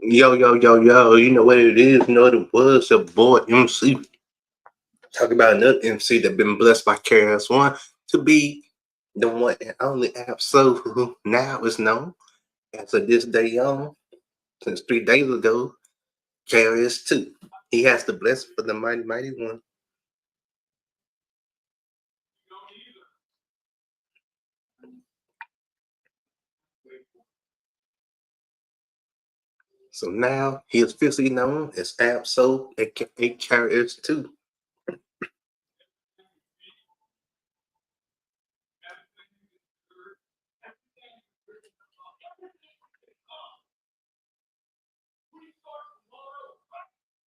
Yo, yo, yo, yo, you know what it is, you know what it was, your boy MC. Talk about another MC that been blessed by KRS One to be the one and only Absol who now is known as of this day on, since 3 days ago, KRS Two. He has the blessing for the mighty, mighty one. So now he is officially known as Absol, aka KRS Two.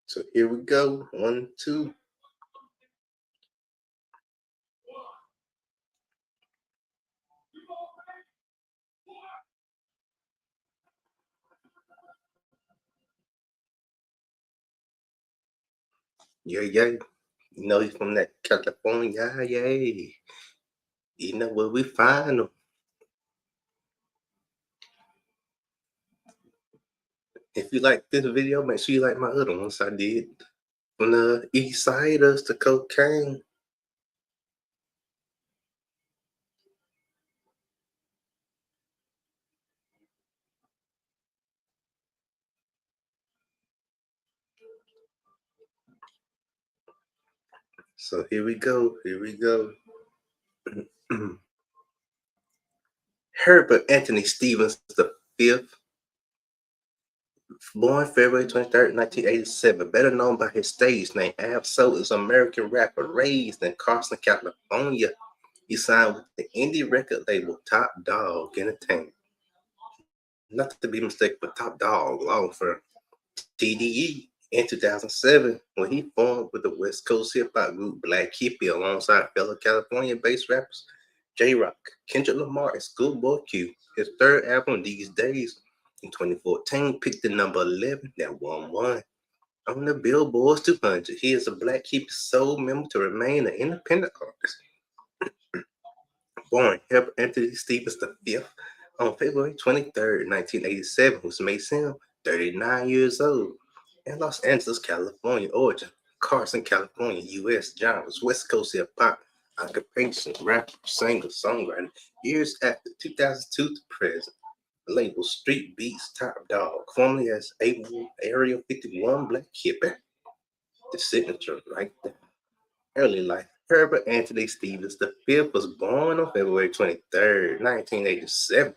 So here we go. One, two. Yeah, yeah. You know he's from that California, yay. You know where we find him. If you like this video, make sure you like my other ones I did. From the east side us to cocaine. So here we go. Here we go. Herbert Anthony Stevens the fifth, born February 23rd, 1987, better known by his stage name Ab-Soul, is an American rapper raised in Carson, California. He signed with the indie record label Top Dog Entertainment. Not to be mistaken with Top Dog, long for TDE. In 2007, when he formed with the West Coast hip hop group Black Hippie alongside fellow California based rappers J Rock, Kendrick Lamar, and Schoolboy Q. His third album, These Days, in 2014, picked the number 11 that won one on the Billboard 200. He is a Black Hippie soul member to remain an independent artist. Born Herbert Anthony Stevens V on February 23rd, 1987, which makes him 39 years old. In Los Angeles, California, origin, Carson, California, U.S. genres, West Coast hip hop, occupation, rapper, singer, songwriter. Years after 2002 to present, label Street Beats Top Dog, formerly as Area 51 Black Hippie. The signature right there. Early life. Herbert Anthony Stevens V was born on February 23rd, 1987,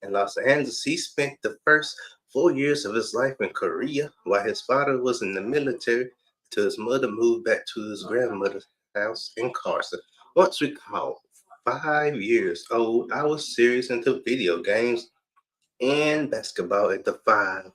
in Los Angeles. He spent the first 4 years of his life in Korea while his father was in the military till his mother moved back to his grandmother's house in Carson. Once recalled, 5 years old, I was serious into video games and basketball at the five.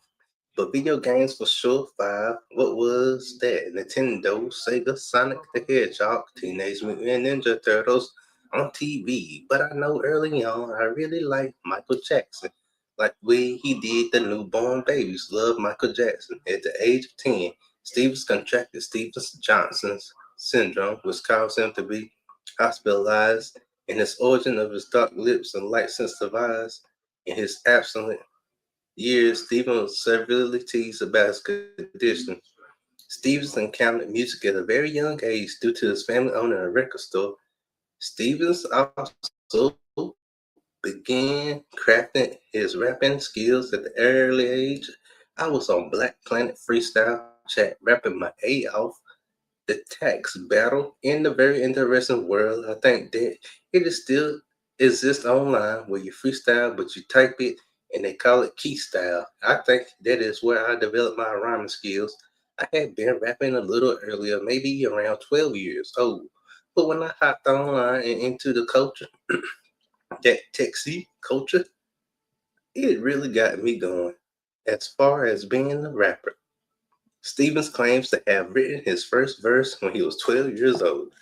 But video games for sure, five. What was that? Nintendo, Sega, Sonic the Hedgehog, Teenage Mutant Ninja Turtles on TV. But I know early on I really liked Michael Jackson. Like he did the newborn babies. Love Michael Jackson. At the age of 10, Stevens contracted Stevens Johnson's syndrome, which caused him to be hospitalized. And his origin of his dark lips and light sensitive eyes in his absent years, Stevens was severely teased about his condition. Stevens encountered music at a very young age due to his family owning a record store. Stevens also began crafting his rapping skills at the early age. I was on Black Planet Freestyle Chat rapping my A off the tax battle in the very interesting world. I think that it is still exists online where you freestyle, but you type it and they call it key style. I think that is where I developed my rhyming skills. I had been rapping a little earlier, maybe around 12 years old. But when I hopped online and into the culture, that Texie culture, it really got me going as far as being a rapper. Stevens claims to have written his first verse when he was 12 years old.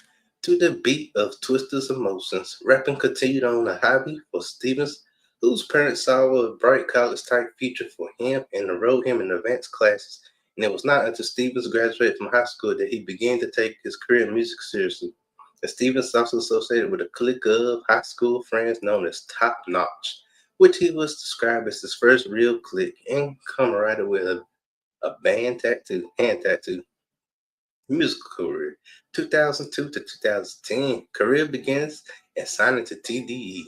To the beat of Twister's emotions, rapping continued on a hobby for Stevens, whose parents saw a bright college type future for him and enrolled him in advanced classes. And it was not until Stevens graduated from high school that he began to take his career in music seriously. And Stevens also associated with a clique of high school friends known as Top Notch, which he was described as his first real click and camaraderie with a band tattoo, hand tattoo. Musical career 2002 to 2010. Career begins and signing to TDE.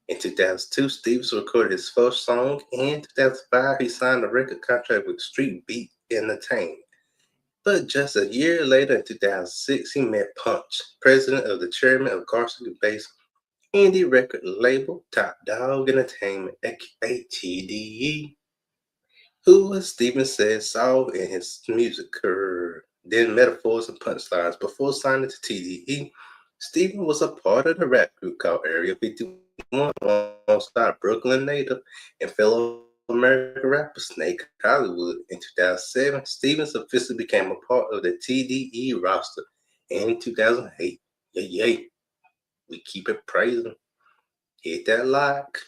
In 2002, Stevens recorded his first song. In 2005, he signed a record contract with Street Beat Entertainment. But just a year later, in 2006, he met Punch, president of the chairman of Garcia-based indie record label Top Dog Entertainment, aka TDE, who, as Stevens said, saw in his music career, then metaphors and punchlines. Before signing to TDE, Stevens was a part of the rap group called Area 51 alongside Brooklyn native and fellow American rapper Snake Hollywood. In 2007, Stevens officially became a part of the TDE roster. And in 2008, yay, we keep it praising. Hit that like.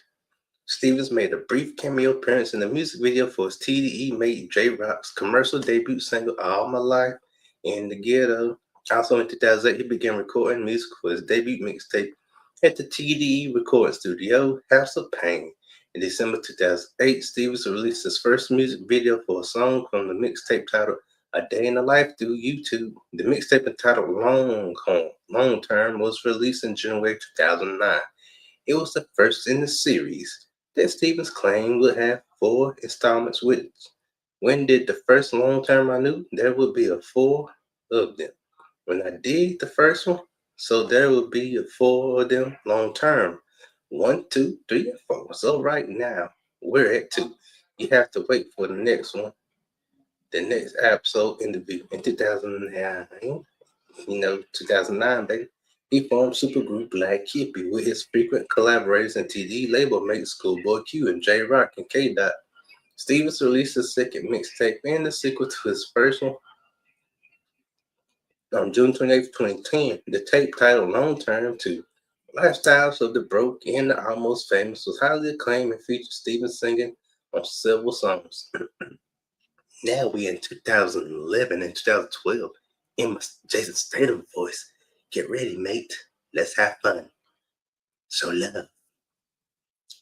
Stevens made a brief cameo appearance in the music video for his TDE mate J Rock's commercial debut single All My Life in the Ghetto. Also in 2008, he began recording music for his debut mixtape at the TDE recording studio, House of Pain. In December 2008, Stevens released his first music video for a song from the mixtape titled A Day in the Life through YouTube. The mixtape entitled Long Term was released in January 2009. It was the first in the series that Stevens claimed would have 4 installments with it. When did the first long term I knew there would be a 4 of them. When I did the first one, so there would be a 4 of them long term. 1, 2, 3, and 4. So right now we're at 2. You have to wait for the next one, the next episode interview in 2009. 2009, baby. He formed supergroup Black Hippie with his frequent collaborators and TD label mates Schoolboy Q and J Rock and K Dot. Stevens released his second mixtape and the sequel to his first one on June 28, 2010. The tape titled Long Term 2. Lifestyles of the Broke and the Almost Famous was highly acclaimed and featured Stevens singing on several songs. Now we in 2011 and 2012 in my Jason Statham voice. Get ready, mate. Let's have fun. Show love.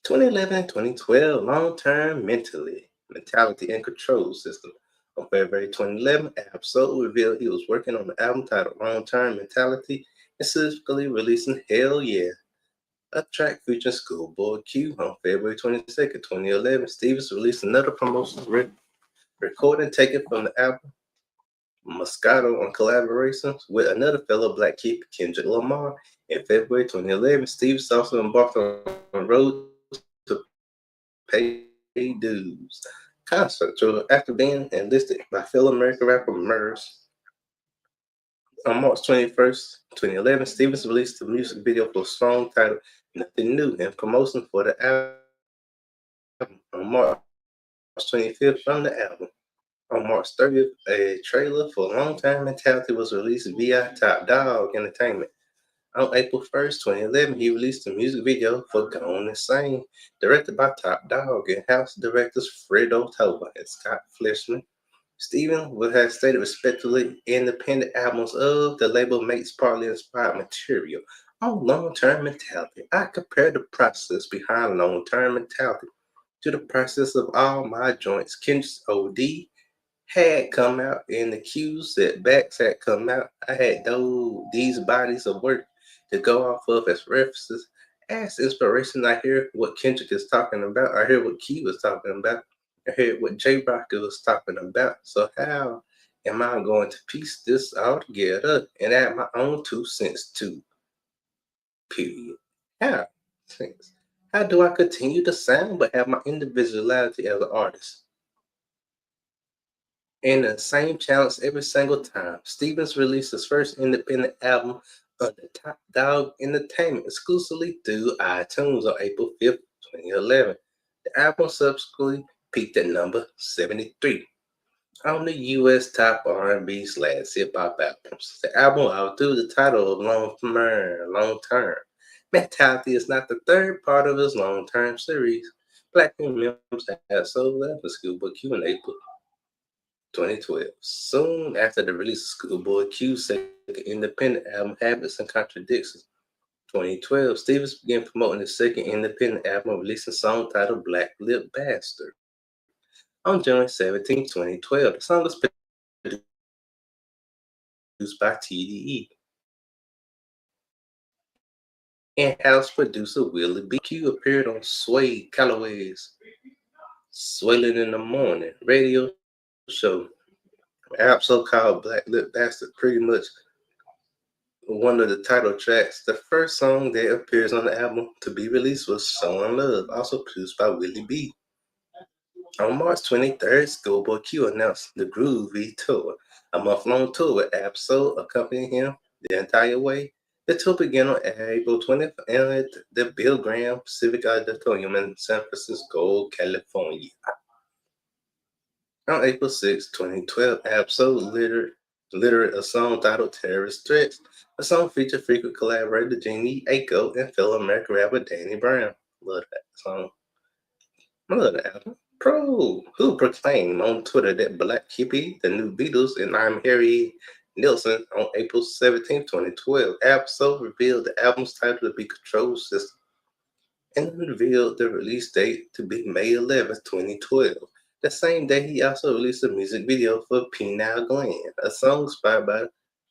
2011 and 2012, long-term mentality and control system. On February 2011, Ab-Soul revealed he was working on the album titled Long-Term Mentality and specifically releasing Hell Yeah, a track featuring Schoolboy Q. On February 22nd, 2011, Stevens released another promotional recording taken from the album Moscato on collaborations with another fellow Black kid, Kendrick Lamar. In February 2011, Stevens also embarked on a road to pay dues concert tour after being enlisted by fellow American rapper Murs. On March 21st, 2011, Stevens released a music video for a song titled Nothing New and promotion for the album. On March 25th, from the album. On March 30th, a trailer for Long Time Mentality was released via Top Dog Entertainment. On April 1st, 2011, he released a music video for Gone Insane, directed by Top Dog and house directors Fredo Toba and Scott Fleshman. Stevens would have stated respectively independent albums of the label makes partly inspired material on long-term mentality. I compare the process behind long-term mentality to the process of all my joints. Kendrick's OD had come out and the Q's setbacks had come out. I had these bodies of work to go off of as references. As inspiration, I hear what Kendrick is talking about. I hear what Q was talking about. I hear what J Rock was talking about. So how am I going to piece this all together and add my own 2 cents to? Period. How? Sense. How do I continue to sound but have my individuality as an artist? And the same challenge every single time. Stevens released his first independent album under Top Dog Entertainment exclusively through iTunes on April 5th, 2011. The album subsequently peaked at number 73 on the U.S. top R&B/hip hop albums. The album, although the title of Long Term Mentality is not the third part of his Long Term series. Black members had sold that for Schoolboy Q in April 2012. Soon after the release of Schoolboy Q's second independent album, Habits and Contradictions, 2012, Stevens began promoting his second independent album, releasing a song titled Black Lip Bastard. On January 17, 2012, the song was produced by TDE and house producer Willie B. Q appeared on Sway Calloway's Swayling in the Morning radio show. App so called Black Lip Bastard, pretty much one of the title tracks. The first song that appears on the album to be released was Showing Love, also produced by Willie B. On March 23rd, Schoolboy Q announced the Groovy Tour, a month-long tour with Ab-Soul accompanying him the entire way. The tour began on April 20th at the Bill Graham Civic Auditorium in San Francisco, California. On April 6, 2012, Ab-Soul littered a song titled Terrorist Threats. The song featured frequent collaborator Jeannie Aiko and fellow American rapper Danny Brown. Love that song. I love the album. Who proclaimed on Twitter that Black Hippie, the new Beatles, and I'm Harry Nilsson on April 17, 2012. Ab-Soul revealed the album's title to be Control System and revealed the release date to be May 11, 2012. The same day, he also released a music video for Penile Gland, a song inspired by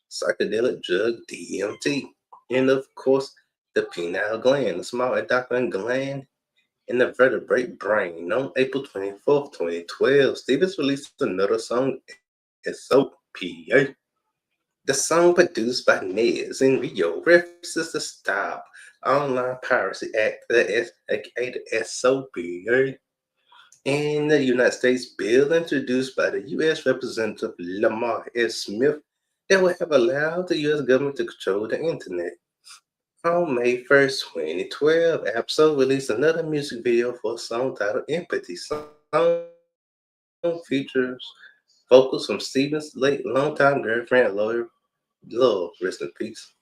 psychedelic drug DMT. And of course, the pineal gland, the small endocrine gland in the vertebrate brain. On April 24th, 2012, Stevens released another song, SOPA. The song produced by Nez and Rio references the Stop Online Piracy Act, aka the SOPA. In the United States, bill introduced by the U.S. Representative Lamar S. Smith that would have allowed the U.S. government to control the internet. On May 1st, 2012, Ab-Soul released another music video for a song titled Empathy. Song features vocals from Stevens' late longtime girlfriend, Lori Love, rest in peace.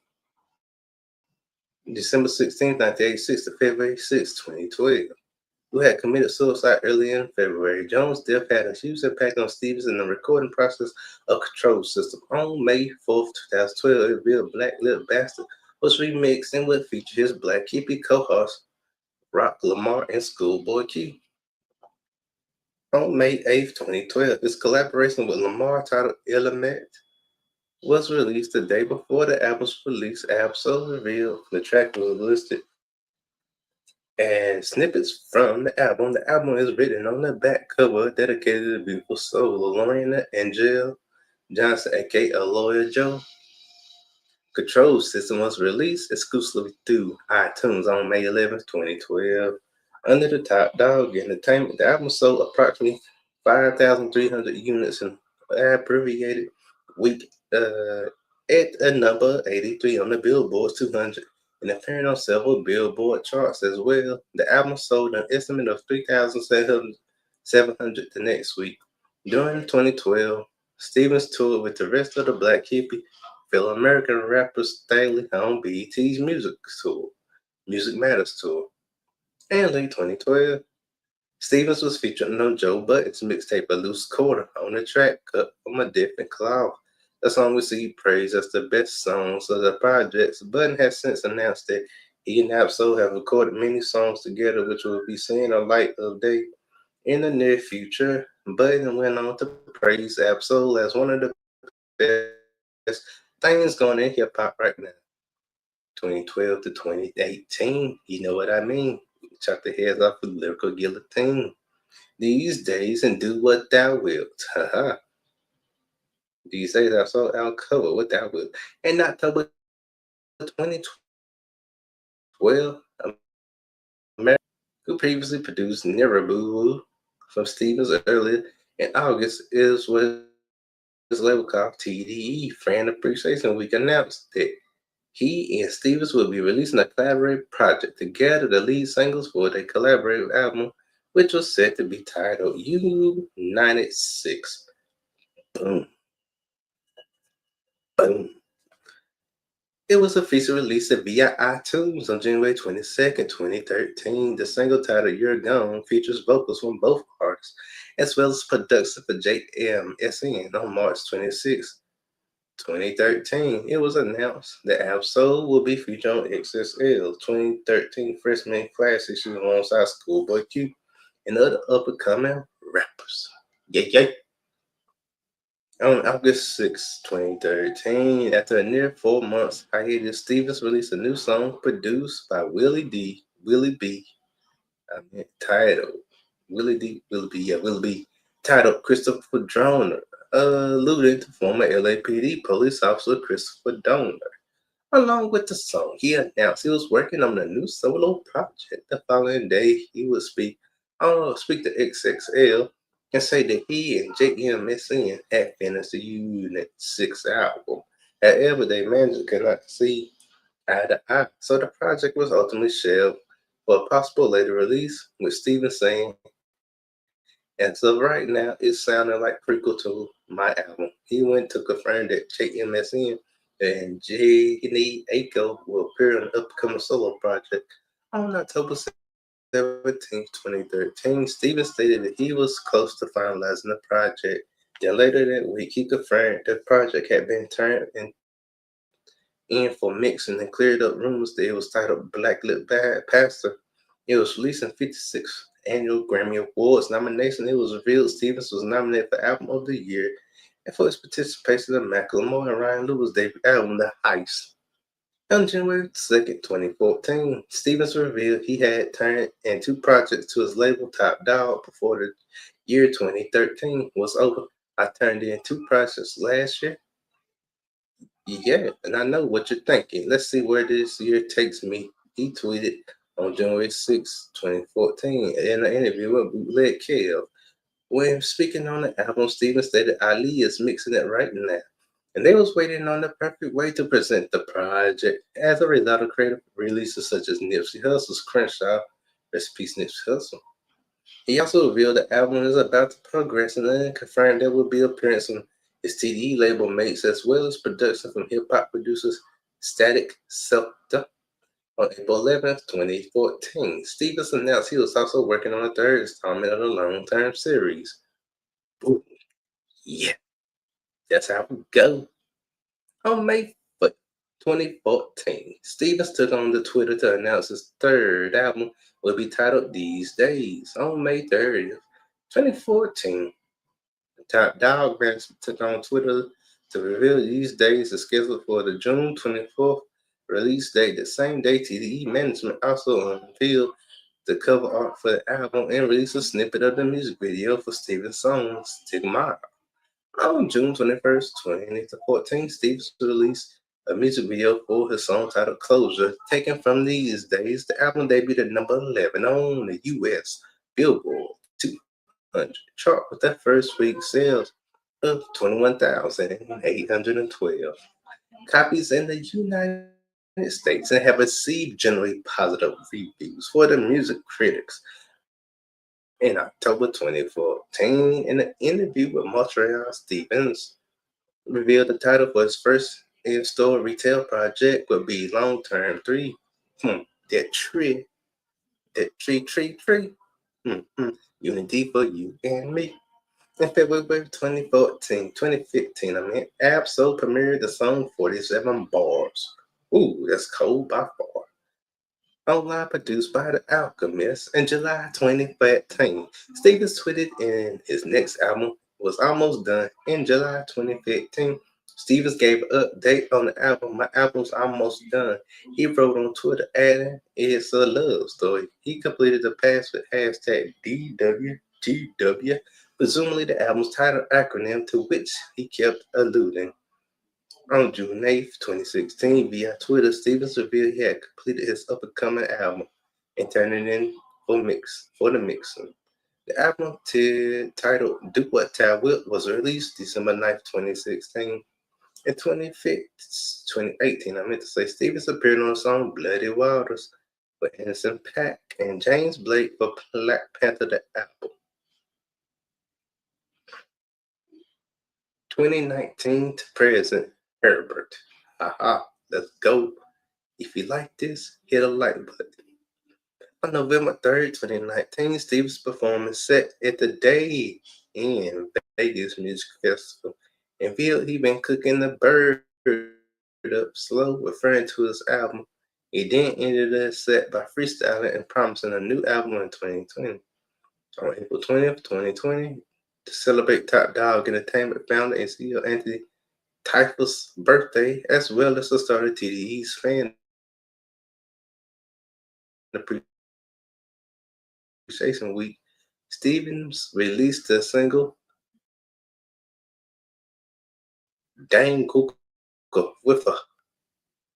December 16, 1986 to February 6, 2012. Who had committed suicide early in February. Jones' death had a huge impact on Stevens in the recording process of Control System. On May 4th, 2012, it revealed Black Lip Bastard was remixed and would feature his Black Hippie co-host, Rock Lamar and Schoolboy Q. On May 8th, 2012, his collaboration with Lamar titled Element was released the day before the album's release. Ab-Soul revealed the track was listed and snippets from the album. The album is written on the back cover, dedicated to beautiful soul of Lorena Angel Johnson, aka Lawyer Joe. Control System was released exclusively through iTunes on May 11, 2012. Under the Top Dog Entertainment, the album sold approximately 5,300 units in abbreviated week at a number 83 on the Billboard 200 and appearing on several Billboard charts as well. The album sold an estimate of 3,700 the next week. During 2012, Stevens toured with the rest of the Black Hippie fellow American rapper Staley on BET's Music Matters Tour. And late 2012, Stevens was featured on Joe Budden's mixtape A Loose Quarter on the track Cut from a Different Cloth. The song received praise as the best songs of the projects. Budden has since announced that he and Ab-Soul have recorded many songs together, which will be seeing a light of day in the near future. Budden went on to praise Ab-Soul as one of the best things going in hip hop right now. 2012 to 2018, you know what I mean? Chop the heads off with lyrical guillotine. These days and do what thou wilt. Haha. These days I saw Al cover what thou wilt. In October 2012, America, who previously produced Never Boo from Stevens earlier in August, is what his label called TDE, Fan Appreciation Week, announced that he and Stevens will be releasing a collaborative project together, the lead singles for their collaborative album, which was set to be titled United 6. Boom. Boom. It was officially released via iTunes on January 22nd, 2013. The single titled You're Gone features vocals from both artists, as well as production for JMSN on March 26, 2013, it was announced that Absol will be featured on XXL 2013 freshman class issue alongside Schoolboy Q and other up-and-coming rappers. Yay, yay. On August 6, 2013, after a near 4 months hiatus, Stevens released a new song produced by Willie B. Titled Willie B. Titled Christopher Droner, alluding to former LAPD police officer Christopher Doner. Along with the song, he announced he was working on a new solo project. The following day, he would speak to XXL and say that he and JMSN had finished the Unit 6 album. However, they managed could not see eye to eye, so the project was ultimately shelved for a possible later release, with Steven saying, "As of right now, it's sounding like prequel to my album." He went to confirm that JMSN and Jhené Aiko will appear on the upcoming solo project. On October 17, 2013, Steven stated that he was close to finalizing the project. Then later that week, he confirmed the project had been turned in for mixing and cleared up rumors that it was titled Black Lip Bad Pastor. It was released in 56th Annual Grammy Awards nomination. It was revealed Stevens was nominated for Album of the Year and for his participation in Macklemore and Ryan Lewis' debut album, The Heist. On January 2nd, 2014, Stevens revealed he had turned in 2 projects to his label Top Dog before the year 2013 was over. "I turned in 2 projects last year. Yeah, and I know what you're thinking. Let's see where this year takes me." He tweeted on January 6, 2014, in an interview with Bootleg Kev. When speaking on the album, Steven stated Ali is mixing it right now, and they was waiting on the perfect way to present the project. As a result of creative releases such as Nipsey Hussle's Crenshaw, rest in peace Nipsey Hussle. He also revealed the album is about to progress and then confirmed there will be appearance on his TDE label mates as well as production from hip-hop producers Static Selta. On April 11, 2014, Stevens announced he was also working on a 3rd installment of the long-term series. Ooh, yeah, that's how we go. On May 2014, Stevens took on the Twitter to announce his 3rd album will be titled These Days. On May 30th, 2014, the Top Dog Band took on Twitter to reveal These Days is scheduled for the June 24th release date. The same day, TDE management also unveiled the cover art for the album and released a snippet of the music video for Stevens' song Stigma. On June 21st, 2014, Stevens released a music video for his song titled Closure, taken from These Days. The album debuted at number 11 on the US Billboard 200 chart with that first week sales of 21,812 copies in the United States and have received generally positive reviews for the music critics. In October 2014, in an interview with Montreal, Stevens revealed the title for his first in-store retail project would be Long Term 3. That tree. That tree. Unity for you and me. In February 2015, Absol premiered the song 47 Bars. Ooh, that's cold by far. Online produced by The Alchemist in July 2015. Stevens tweeted in his next album was almost done in July 2015. Stevens gave an update on the album. "My album's almost done." He wrote on Twitter adding, "It's a love story." He completed the pass with hashtag DWGW, presumably the album's title acronym to which he kept alluding. On June 8, 2016, via Twitter, Stevens revealed he had completed his up-and-coming album and turned it in for the mixing. The album titled Do What Ty Will was released December 9th, 2016. In 2018, Stevens appeared on the song Bloody Waters with Anderson .Paak and James Blake for Black Panther the album. 2019 to present, Herbert. Haha, let's go. If you like this, hit a like button. On November 3rd, 2019, Stevens' performance set at the Day in Vegas Music Festival And Phil, he been cooking the bird up slow, referring to his album. He then ended the set by freestyling and promising a new album in 2020. On April 20th, 2020, to celebrate Top Dog Entertainment founder and CEO Anthony Typhus' birthday, as well as the start of TDE's fan appreciation week, Stevens released the single Dane Cooker with a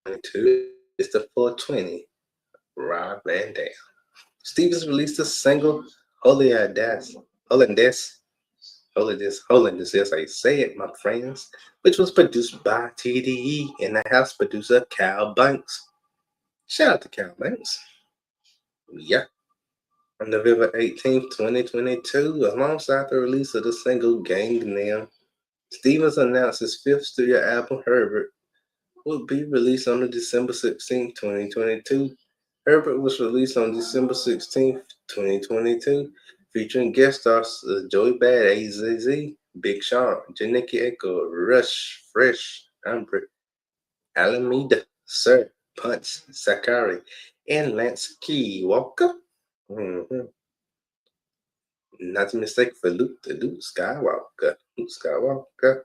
22. It's the 420. Rob Van Dam. Stevens released the single Holiness, Holiness, that's how you say it, my friends, which was produced by TDE and the house producer Cal Banks. Shout out to Cal Banks. Yeah. On November 18th, 2022, alongside the release of the single Gangnam, Stevens announced his fifth studio album, Herbert, would be released on December 16th, 2022. Herbert was released on December 16th, 2022, featuring guest stars Joey Bad, AZZ, Big Sean, Janicki Echo, Rush, Fresh, Amber, Alameda, Sir, Punch, Sakari, and Lance Key Walker. Mm-hmm. Not to mistake for Luke Skywalker. Luke Skywalker.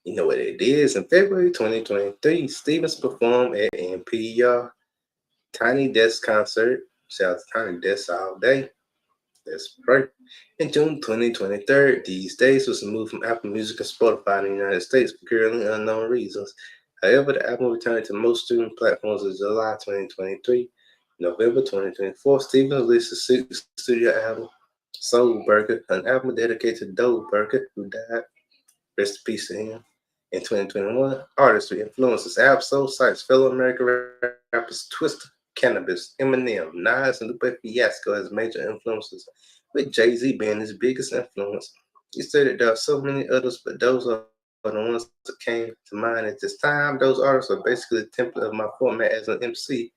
You know what it is. In February 2023, Stevens performed at NPR Tiny Desk concert. Shout out to Tiny Desk all day. That's right. In June 2023, These Days was removed from Apple Music and Spotify in the United States for currently unknown reasons. However, the album returned to most streaming platforms in July 2023. November 2024, Stevens released his sixth studio album, Soul Burger, an album dedicated to Doe Burger, who died. Rest in peace to him. In 2021, artistry influences Ab-Soul cites fellow American rappers Twista, Cannabis, Eminem, Nas, and Lupe Fiasco as major influences, with Jay-Z being his biggest influence. He stated there are so many others, but those are the ones that came to mind at this time. Those artists are basically the template of my format as an MC.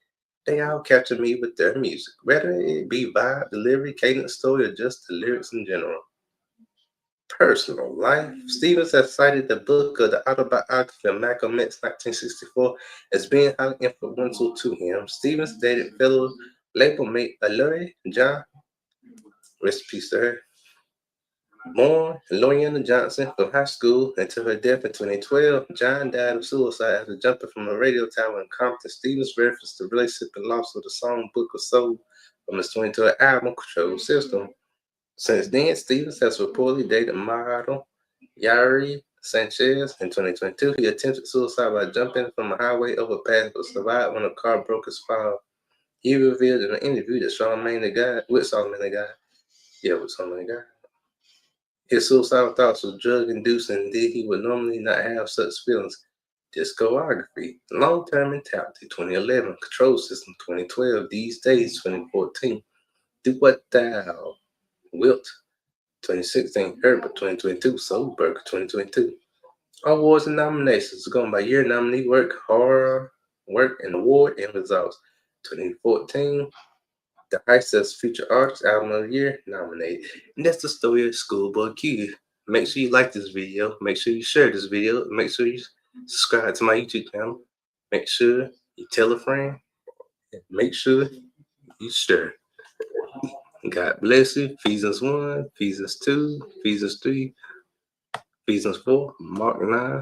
They all capture me with their music, whether it be vibe, delivery, cadence, story, or just the lyrics in general. Personal life. Stevens has cited the book of the autobiography of Malcolm X, 1964, as being highly influential to him. Stevens dated fellow label mate Aluri John, rest in peace to her, born Loriana Johnson from high school until her death in 2012. John died of suicide after jumping from a radio tower in Compton. Stevens referenced the relationship and loss of the song Book of Soul from his 2012 album Control System. Since then, Stevens has reportedly dated model Yari Sanchez. In 2022, he attempted suicide by jumping from a highway overpass but survived when a car broke his fall. He revealed in an interview that Charlamagne the God, with Charlamagne the God, his suicidal thoughts were drug-induced and indeed he would normally not have such feelings. Discography, Long-Term Mentality, 2011, Control System, 2012, These Days, 2014, Do What Thou Wilt, 2016, Herbert 2022, Soulberg 2022. Awards and nominations going by year nominee work, horror work, and award and results. 2014, The Heist as Featured Artist Album of the Year nominated. And that's the story of Schoolboy Q. Make sure you like this video. Make sure you share this video. Make sure you subscribe to my YouTube channel. Make sure you tell a friend. And make sure you share. God bless you. Ephesians 1, Ephesians 2, Ephesians 3, Ephesians 4, Mark 9.